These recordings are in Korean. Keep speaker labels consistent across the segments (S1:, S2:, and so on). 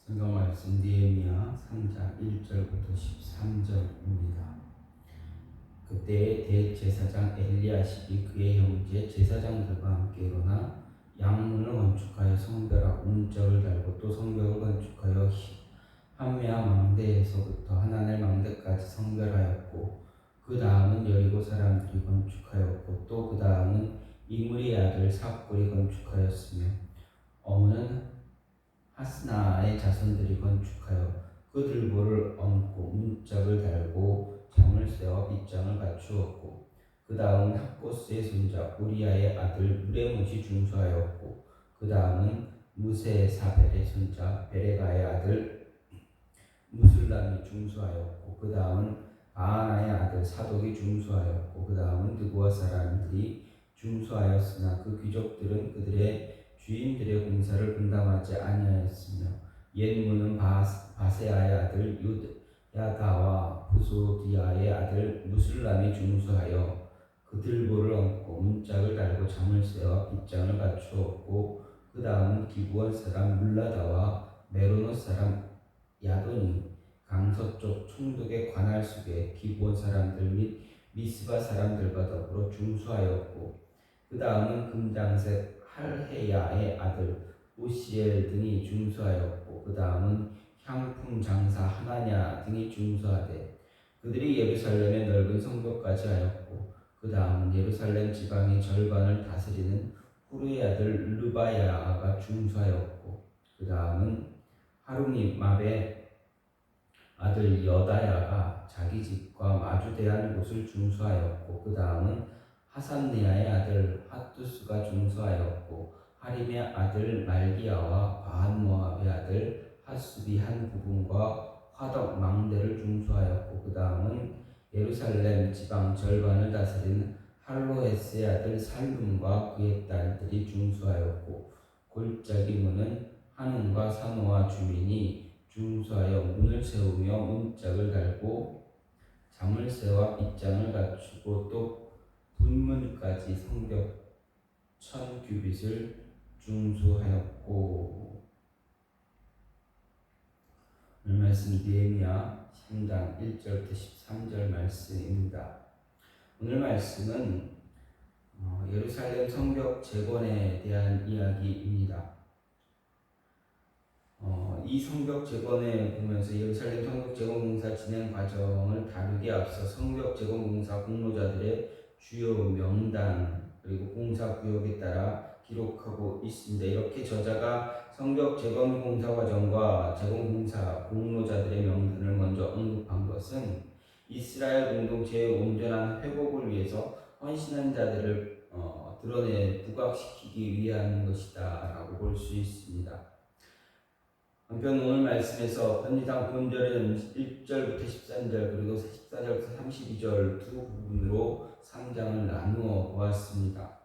S1: 성경 말씀 느헤미야 3장 1절부터 13절입니다. 그때 대제사장 엘리야십이 그의 형제 제사장들과 함께 일어나 양문을 건축하여 성벽하고 문짝을 달고 또 성벽을 건축하여 함메아 망대에서부터 하나넬 망대까지 성별하였고, 그 다음은 여리고 사람들이 건축하였고, 또 그 다음은 이므리의 아들 삽골이 건축하였으며, 어문은 하스나의 자손들이 건축하여 그 들보를 얹고 문짝을 달고 잠을 세워 빗장을 갖추었고, 그 다음은 학고스의 손자 우리아의 아들 무레못이 중수하였고, 그 다음은 무세 사벨의 손자 베레가의 아들 무술람이 중수하였고, 그 다음은 바하나의 아들 사독이 중수하였고, 그 다음은 느고와 사람들이 중수하였으나 그 귀족들은 그들의 주인들의 공사를 분담하지 아니하였으며, 옛문은 바세아의 아들 유야다와 부소디아의 아들 무술람이 중수하여 그 들보를 얹고 문짝을 달고 잠을 세워 빗장을 갖추었고, 그 다음은 기브온 사람 물라다와 메로노 사람 야돈이 강서쪽 총독의 관할 속에 기브온 사람들 및 미스바 사람들과 더불어 중수하였고, 그 다음은 금장색 할헤야의 아들 우시엘 등이 중수하였고, 그 다음은 향품 장사 하나냐 등이 중수하되, 그들이 예루살렘의 넓은 성벽까지 하였고, 그 다음은 예루살렘 지방의 절반을 다스리는 후르의 아들 르바야가 중수하였고, 그 다음은 하루니 맙의 아들 여다야가 자기 집과 마주대한 곳을 중수하였고, 그 다음은 하산니아의 아들 핫두스가 중수하였고, 하림의 아들 말기야와 바한모압의 아들 핫수비 한 부분과 화덕 망대를 중수하였고, 그 다음은 예루살렘 지방 절반을 다스린 할로헤스의 아들 살룸과 그의 딸들이 중수하였고, 골짜기 문은 한움과 산호와 주민이 중수하여 문을 세우며 문짝을 달고 잠을 세워 빗장을 갖추고, 또 분문까지 성벽 1000규빗을 중수하였고. 오늘 말씀 느헤미야 3장 1절부터 13절 말씀입니다. 오늘 말씀은 예루살렘 성벽 재건에 대한 이야기입니다. 이 성벽 재건에 보면서 예루살렘 성벽 재건 공사 진행 과정을 다루기에 앞서 성벽 재건 공사 공로자들의 주요 명단 그리고 공사 구역에 따라 기록하고 있습니다. 이렇게 저자가 성벽 재건 공사 과정과 재건 공사 공로자들의 명단을 먼저 언급한 것은 이스라엘 공동체의 온전한 회복을 위해서 헌신한 자들을 드러내 부각시키기 위한 것이다 라고 볼 수 있습니다. 한편 오늘 말씀에서 편지상 본절은 1절부터 13절 그리고 14절부터 32절 두 부분으로 3장을 나누어 보았습니다.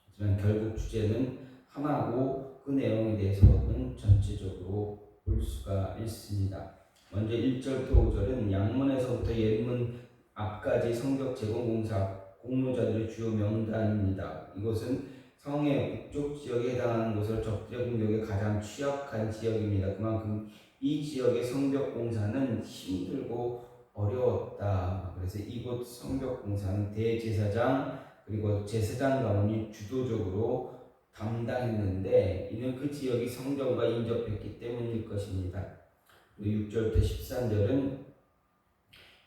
S1: 하지만 결국 주제는 하나고 그 내용에 대해서는 전체적으로 볼 수가 있습니다. 먼저 1절부터 5절은 양문에서부터 옛문 앞까지 성벽 재건 공사 공로자들의 주요 명단입니다. 이것은 성의 북쪽 지역에 해당하는 곳을 적들의 공격에 가장 취약한 지역입니다. 그만큼 이 지역의 성벽 공사는 힘들고 어려웠다. 그래서 이곳 성벽 공사는 대제사장 그리고 제사장 가문이 주도적으로 담당했는데, 이는 그 지역이 성전과 인접했기 때문일 것입니다. 6절부터 13절은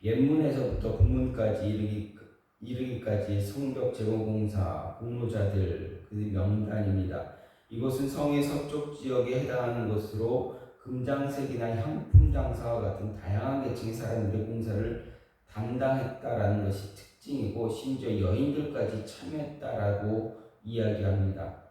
S1: 옛문에서부터 북문까지 이르기까지 성벽 재건 공사 공로자들 그 명단입니다. 이곳은 성의 서쪽 지역에 해당하는 것으로 금장색이나 향품 장사와 같은 다양한 계층의 사람들의 공사를 담당했다라는 것이 특징이고, 심지어 여인들까지 참여했다라고 이야기합니다.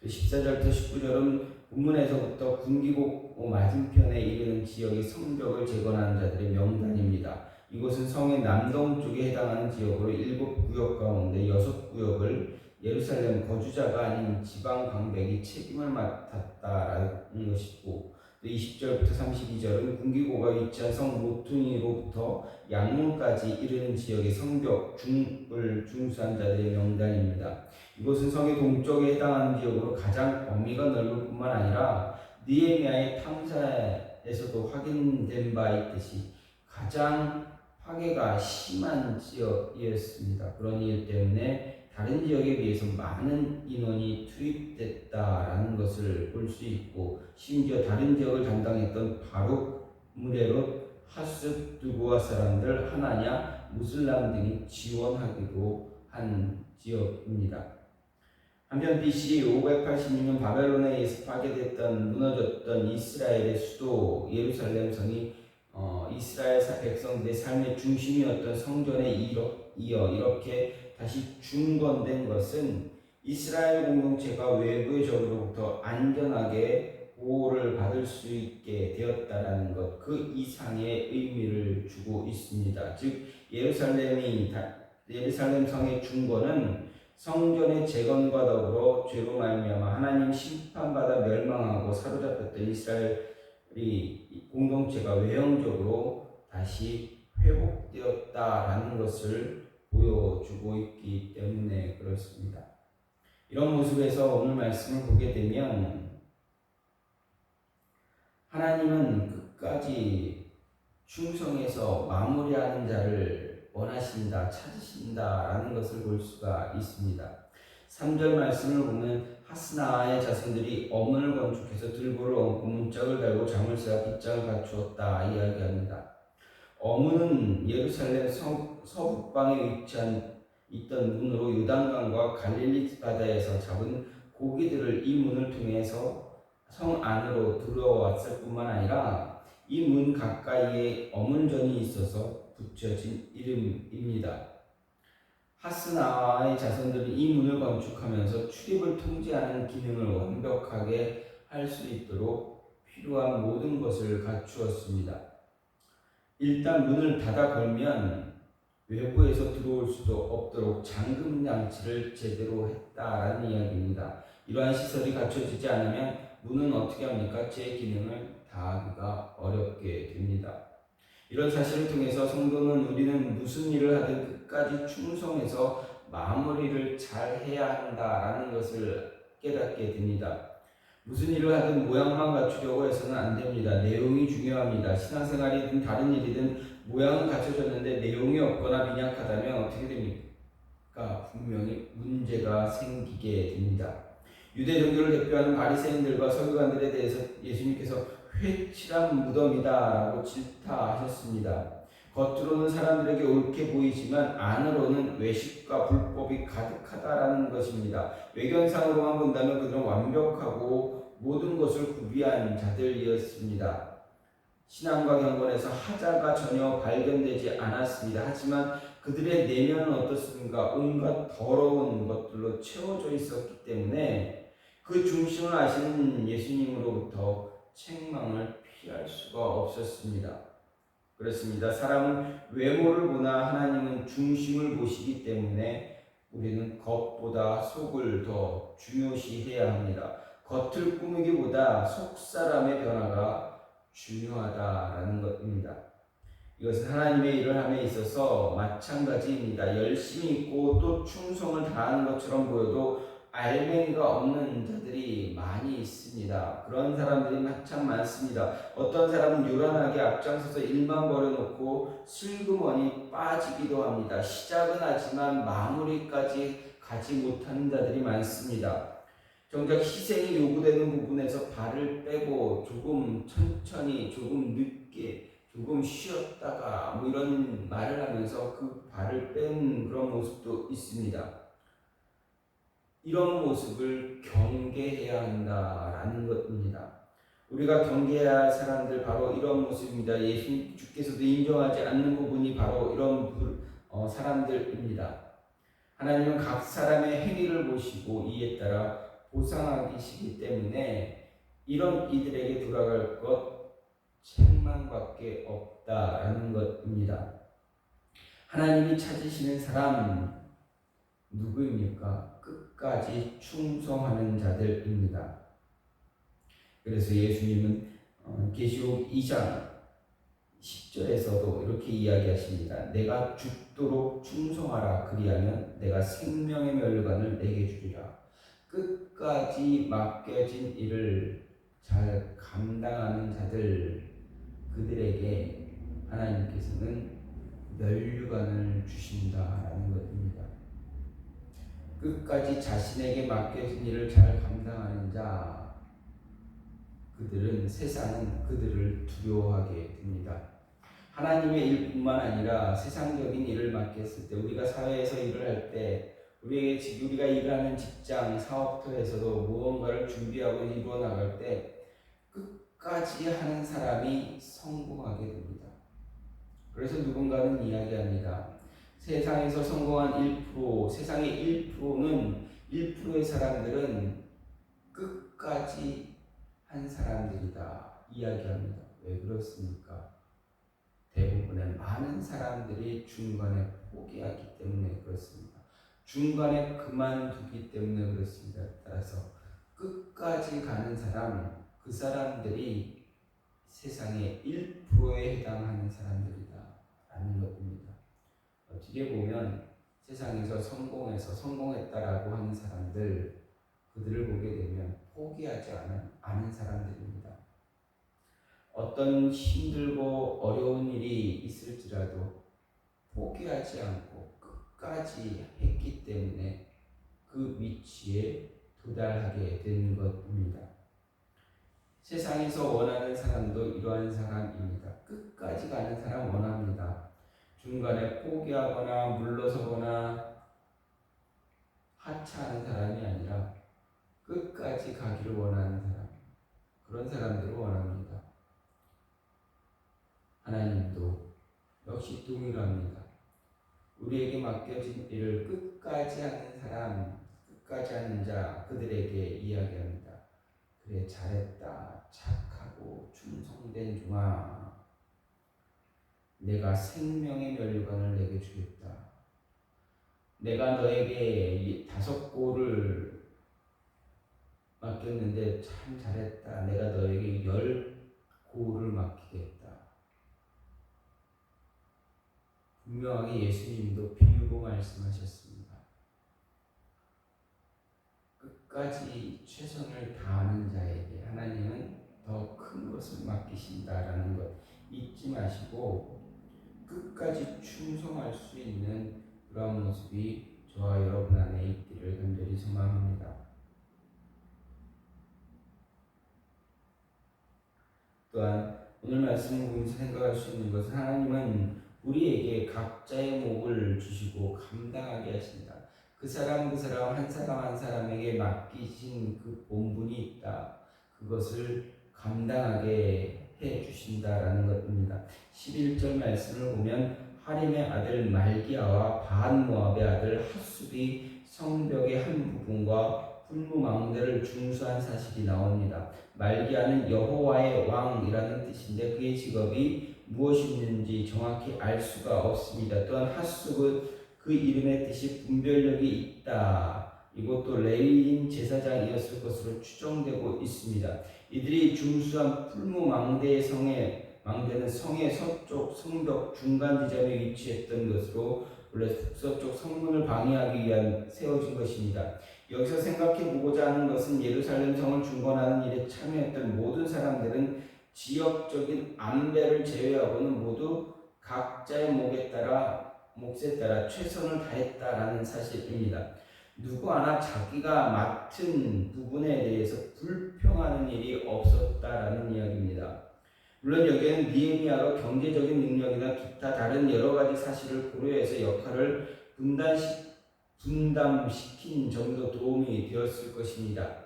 S1: 14절부터 19절은 본문에서부터 군기곡 맞은편에 이르는 지역의 성벽을 재건하는 자들의 명단입니다. 이곳은 성의 남동쪽에 해당하는 지역으로 7구역 가운데 6구역을 예루살렘 거주자가 아닌 지방 방백이 책임을 맡았다라는 것이고, 또 20절부터 32절은 군기고가 위치한 성 모퉁이로부터 양문까지 이르는 지역의 성벽 중을 중수한 자들의 명단입니다. 이곳은 성의 동쪽에 해당하는 지역으로 가장 범위가 넓을 뿐만 아니라 느헤미야의 탐사에서도 확인된 바 있듯이 가장 파괴가 심한 지역이었습니다. 그런 이유 때문에 다른 지역에 비해서 많은 인원이 투입됐다라는 것을 볼 수 있고, 심지어 다른 지역을 담당했던 바룩, 무레롯, 하스두부와 사람들, 하나냐, 무슬람 등이 지원하기도 한 지역입니다. 한편 BC 586년 바벨론에 의해서 파괴됐던 무너졌던 이스라엘의 수도 예루살렘 성이 이스라엘 백성들의 삶의 중심이었던 성전에 이어 이렇게 다시 중건된 것은 이스라엘 공동체가 외부의 적으로부터 안전하게 보호를 받을 수 있게 되었다라는 것, 그 이상의 의미를 주고 있습니다. 즉 예루살렘 성의 중건은 성전의 재건과 더불어 죄로 말미암아 하나님 심판받아 멸망하고 사로잡혔던 이스라엘이 공동체가 외형적으로 다시 회복되었다라는 것을 보여주고 있기 때문에 그렇습니다. 이런 모습에서 오늘 말씀을 보게 되면 하나님은 끝까지 충성해서 마무리하는 자를 원하신다, 찾으신다라는 것을 볼 수가 있습니다. 3절 말씀을 보면 하스나의 자손들이 어문을 건축해서 들보를 얹고 문짝을 달고 자물쇠와 빗장을 갖추었다 이야기합니다. 어문은 예루살렘 서북방에 위치한 있던 문으로 요단강과 갈릴리 바다에서 잡은 고기들을 이 문을 통해서 성 안으로 들어왔을 뿐만 아니라 이 문 가까이에 어문전이 있어서 붙여진 이름입니다. 하스나의 자손들이 이 문을 건축하면서 출입을 통제하는 기능을 완벽하게 할 수 있도록 필요한 모든 것을 갖추었습니다. 일단 문을 닫아 걸면 외부에서 들어올 수도 없도록 잠금 장치를 제대로 했다라는 이야기입니다. 이러한 시설이 갖춰지지 않으면 문은 어떻게 합니까? 제 기능을 다하기가 어렵게 됩니다. 이런 사실을 통해서 성도는 우리는 무슨 일을 하든 끝까지 충성해서 마무리를 잘 해야 한다라는 것을 깨닫게 됩니다. 무슨 일을 하든 모양만 갖추려고 해서는 안 됩니다. 내용이 중요합니다. 신앙생활이든 다른 일이든 모양은 갖춰졌는데 내용이 없거나 빈약하다면 어떻게 됩니까? 분명히 문제가 생기게 됩니다. 유대 종교를 대표하는 바리새인들과 서기관들에 대해서 예수님께서 회칠한 무덤이다라고 질타하셨습니다. 겉으로는 사람들에게 옳게 보이지만 안으로는 외식과 불법이 가득하다라는 것입니다. 외견상으로만 본다면 그들은 완벽하고 모든 것을 구비한 자들이었습니다. 신앙과 경건에서 하자가 전혀 발견되지 않았습니다. 하지만 그들의 내면은 어떻습니까? 온갖 더러운 것들로 채워져 있었기 때문에 그 중심을 아시는 예수님으로부터 책망을 피할 수가 없었습니다. 그렇습니다. 사람은 외모를 보나 하나님은 중심을 보시기 때문에 우리는 겉보다 속을 더 중요시해야 합니다. 겉을 꾸미기보다 속 사람의 변화가 중요하다라는 것입니다. 이것은 하나님의 일을 함에 있어서 마찬가지입니다. 열심히 있고 또 충성을 다하는 것처럼 보여도 알맹이가 없는 자들이 많이 있습니다. 그런 사람들이 참 많습니다. 어떤 사람은 요란하게 앞장서서 일만 벌여놓고 슬그머니 빠지기도 합니다. 시작은 하지만 마무리까지 가지 못하는 자들이 많습니다. 정작 희생이 요구되는 부분에서 발을 빼고 조금 천천히, 조금 늦게, 조금 쉬었다가 이런 말을 하면서 그 발을 뺀 그런 모습도 있습니다. 이런 모습을 경계해야 한다라는 것입니다. 우리가 경계해야 할 사람들 바로 이런 모습입니다. 예수님께서도 인정하지 않는 부분이 바로 이런 사람들입니다. 하나님은 각 사람의 행위를 보시고 이에 따라 보상하시기 때문에 이런 이들에게 돌아갈 것 책망밖에 없다라는 것입니다. 하나님이 찾으시는 사람 누구입니까? 끝까지 충성하는 자들입니다. 그래서 예수님은 계시록 2장 10절에서도 이렇게 이야기하십니다. 내가 죽도록 충성하라. 그리하면 내가 생명의 멸관을 내게 주리라. 끝까지 맡겨진 일을 잘 감당하는 자들, 그들에게 하나님께서는 면류관을 주신다라는 것입니다. 끝까지 자신에게 맡겨진 일을 잘 감당하는 자, 그들은 세상은 그들을 두려워하게 됩니다. 하나님의 일뿐만 아니라 세상적인 일을 맡겼을 때, 우리가 사회에서 일을 할 때, 우리가 일하는 직장, 사업터에서도 무언가를 준비하고 이루어 나갈 때 끝까지 하는 사람이 성공하게 됩니다. 그래서 누군가는 이야기합니다. 세상에서 성공한 1%, 세상의 1%의 사람들은 끝까지 한 사람들이다 이야기합니다. 왜 그렇습니까? 대부분의 많은 사람들이 중간에 포기하기 때문에 그렇습니다. 중간에 그만두기 때문에 그렇습니다. 따라서 끝까지 가는 사람, 그 사람들이 세상의 1%에 해당하는 사람들이다 라는 것입니다. 어떻게 보면 세상에서 성공했다라고 하는 사람들, 그들을 보게 되면 포기하지 않은 사람들입니다. 어떤 힘들고 어려운 일이 있을지라도 포기하지 않고 끝까지 했기 때문에 그 위치에 도달하게 된 것입니다. 세상에서 원하는 사람도 이러한 사람입니다. 끝까지 가는 사람 원합니다. 중간에 포기하거나 물러서거나 하차하는 사람이 아니라 끝까지 가기를 원하는 사람, 그런 사람들을 원합니다. 하나님도 역시 동일합니다. 우리에게 맡겨진 일을 끝까지 하는 사람, 끝까지 하는 자, 그들에게 이야기합니다. 그래, 잘했다, 착하고 충성된 종아, 내가 생명의 면류관을 내게 주겠다. 내가 너에게 5골을 맡겼는데 참 잘했다. 내가 너에게 10골을 맡기겠다. 분명하게 예수님도 비유로 말씀하셨습니다. 끝까지 최선을 다하는 자에게 하나님은 더 큰 것을 맡기신다라는 것 잊지 마시고 끝까지 충성할 수 있는 그런 모습이 저와 여러분 안에 있기를 간절히 소망합니다. 또한 오늘 말씀을 보면서 생각할 수 있는 것은 하나님은 우리에게 각자의 몫을 주시고 감당하게 하신다. 그 사람 한 사람에게 맡기신 그 본분이 있다. 그것을 감당하게 해 주신다라는 것입니다. 11절 말씀을 보면 하림의 아들 말기야와 바한-모압의 아들 핫숲이 성벽의 한 부분과 풀무망대를 중수한 사실이 나옵니다. 말기야는 여호와의 왕이라는 뜻인데 그의 직업이 무엇이었는지 정확히 알 수가 없습니다. 또한 핫숲은 그 이름의 뜻이 분별력이 있다. 이것도 레위인 제사장이었을 것으로 추정되고 있습니다. 이들이 중수한 풀무망대의 망대는 성의 서쪽 성벽 중간 지점에 위치했던 것으로 원래 북서쪽 성문을 방해하기 위한 세워진 것입니다. 여기서 생각해보고자 하는 것은 예루살렘 성을 중건하는 일에 참여했던 모든 사람들은 지역적인 안배를 제외하고는 모두 각자의 몫에 따라 최선을 다했다라는 사실입니다. 누구 하나 자기가 맡은 부분에 대해서 불평하는 일이 없었다라는 이야기입니다. 물론 여기에는 느헤미야가 경제적인 능력이나 기타 다른 여러 가지 사실을 고려해서 역할을 분담시킨 정도 도움이 되었을 것입니다.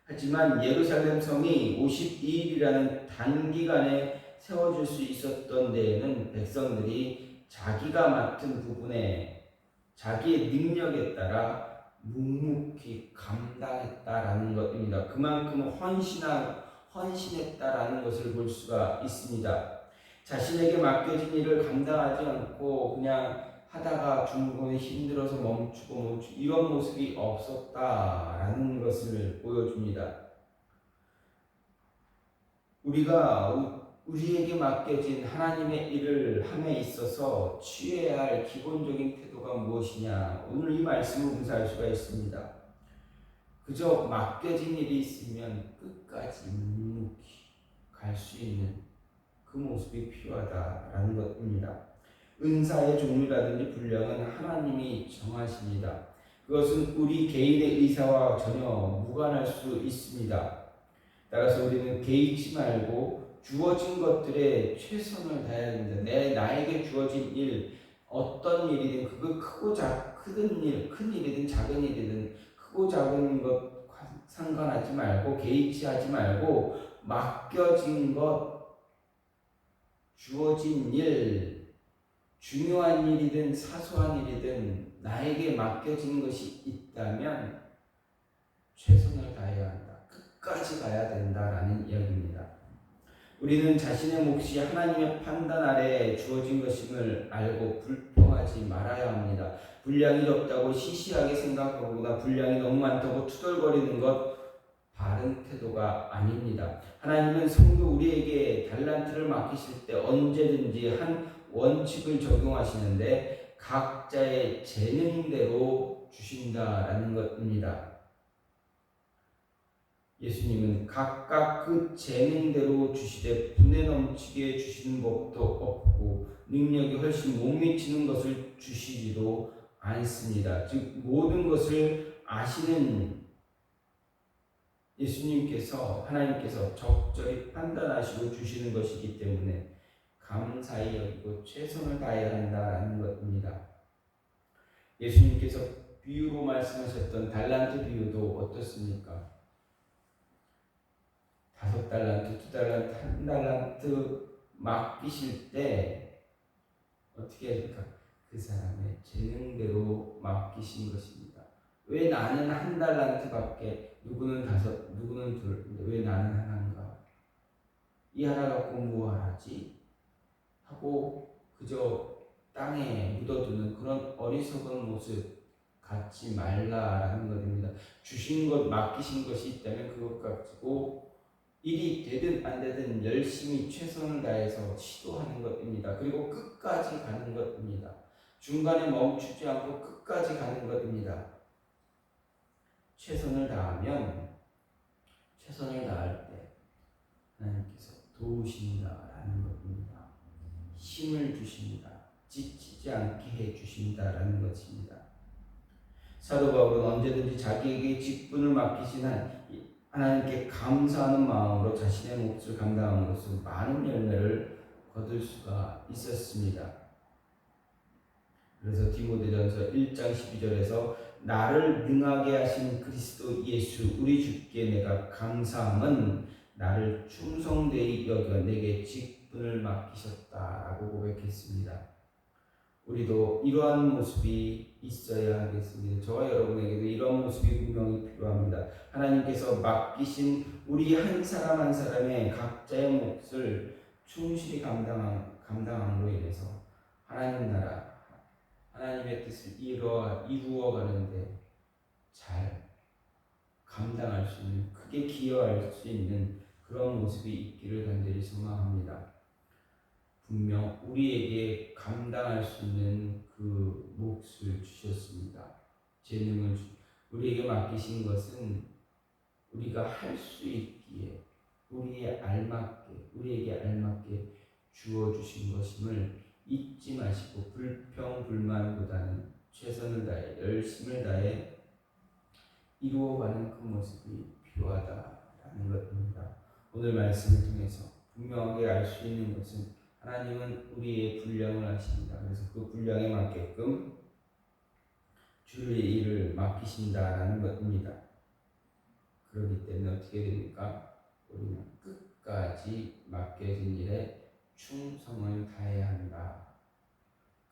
S1: 하지만 예루살렘 성이 52일이라는 단기간에 세워질 수 있었던 데에는 백성들이 자기가 맡은 부분에 자기의 능력에 따라 묵묵히 감당했다라는 것입니다. 그만큼 헌신했다라는 것을 볼 수가 있습니다. 자신에게 맡겨진 일을 감당하지 않고 그냥 하다가 중간에 힘들어서 멈추고 이런 모습이 없었다라는 것을 보여줍니다. 우리에게 맡겨진 하나님의 일을 함에 있어서 취해야 할 기본적인 태도가 무엇이냐, 오늘 이 말씀을 보면서 알 수가 있습니다. 그저 맡겨진 일이 있으면 끝까지 묵묵히 갈 수 있는 그 모습이 필요하다라는 것입니다. 은사의 종류라든지 분량은 하나님이 정하십니다. 그것은 우리 개인의 의사와 전혀 무관할 수 있습니다. 따라서 우리는 개의치 말고 주어진 것들에 최선을 다해야 됩니다. 나에게 주어진 일, 어떤 일이든 그거 큰 일이든 작은 일이든 크고 작은 것 상관하지 말고 개의치 하지 말고 맡겨진 것, 주어진 일, 중요한 일이든 사소한 일이든 나에게 맡겨진 것이 있다면 최선을 다해야 한다. 끝까지 가야 된다라는 이야기입니다. 우리는 자신의 몫이 하나님의 판단 아래 주어진 것임을 알고 불평하지 말아야 합니다. 분량이 적다고 시시하게 생각하거나 분량이 너무 많다고 투덜거리는 것 바른 태도가 아닙니다. 하나님은 성도 우리에게 달란트를 맡기실 때 언제든지 한 원칙을 적용하시는데 각자의 재능대로 주신다라는 것입니다. 예수님은 각각 그 재능대로 주시되 분에 넘치게 주시는 법도 없고 능력이 훨씬 못 미치는 것을 주시지도 않습니다. 즉 모든 것을 아시는 예수님께서 하나님께서 적절히 판단하시고 주시는 것이기 때문에 감사히 여기고 최선을 다해야 한다는 것입니다. 예수님께서 비유로 말씀하셨던 달란트 비유도 어떻습니까? 5달란트, 2달란트, 1달란트 맡기실 때 어떻게 하실까? 그 사람의 재능대로 맡기신 것입니다. 왜 나는 1달란트밖에, 누구는 5, 누구는 2, 왜 나는 하나인가? 이 하나 갖고 무엇하지? 하고 그저 땅에 묻어두는 그런 어리석은 모습 갖지 말라라는 것입니다. 주신 것, 맡기신 것이 있다면 그것 가지고 일이 되든 안 되든 열심히 최선을 다해서 시도하는 것입니다. 그리고 끝까지 가는 것입니다. 중간에 멈추지 않고 끝까지 가는 것입니다. 최선을 다하면, 최선을 다할 때 하나님께서 도우신다라는 것입니다. 힘을 주십니다. 지치지 않게 해주신다라는 것입니다. 사도 바울은 언제든지 자기에게 직분을 맡기신 한 하나님께 감사하는 마음으로 자신의 몫을 감당함으로써 많은 열매를 거둘 수가 있었습니다. 그래서 디모데전서 1장 12절에서 나를 능하게 하신 그리스도 예수 우리 주께 내가 감사함은 나를 충성되이 여겨 내게 직분을 맡기셨다라고 고백했습니다. 우리도 이러한 모습이 있어야 하겠습니다. 저와 여러분에게도 이런 모습이 분명히 필요합니다. 하나님께서 맡기신 우리 한 사람 한 사람의 각자의 몫을 충실히 감당함으로 인해서 하나님 나라, 하나님의 뜻을 이루어 가는데 잘 감당할 수 있는, 크게 기여할 수 있는 그런 모습이 있기를 간절히 소망합니다. 분명 우리에게 감당할 수 있는 그 몫을 주셨습니다. 재능을 우리에게 맡기신 것은 우리가 할 수 있기에 우리에게 알맞게 주어주신 것임을 잊지 마시고 불평불만보다는 최선을 다해 열심을 다해 이루어가는 그 모습이 필요하다라는 것입니다. 오늘 말씀을 통해서 분명하게 알 수 있는 것은 하나님은 우리의 분량을 아십니다. 그래서 그 분량에 맞게끔 주의 일을 맡기신다라는 것입니다. 그렇기 때문에 어떻게 됩니까? 우리는 끝까지 맡겨진 일에 충성을 다해야 한다.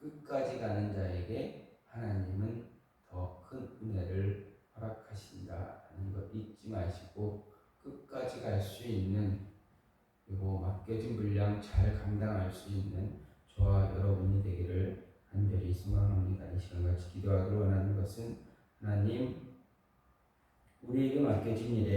S1: 끝까지 가는 자에게 하나님은 더 큰 은혜를 허락하신다는 것 잊지 마시고 끝까지 갈 수 있는, 그리고 맡겨진 분량 잘 감당할 수 있는 저와 여러분이 되기를 간절히 소망합니다. 이 시간 같이 기도하기로 원하는 것은 하나님, 우리에게 맡겨진 일에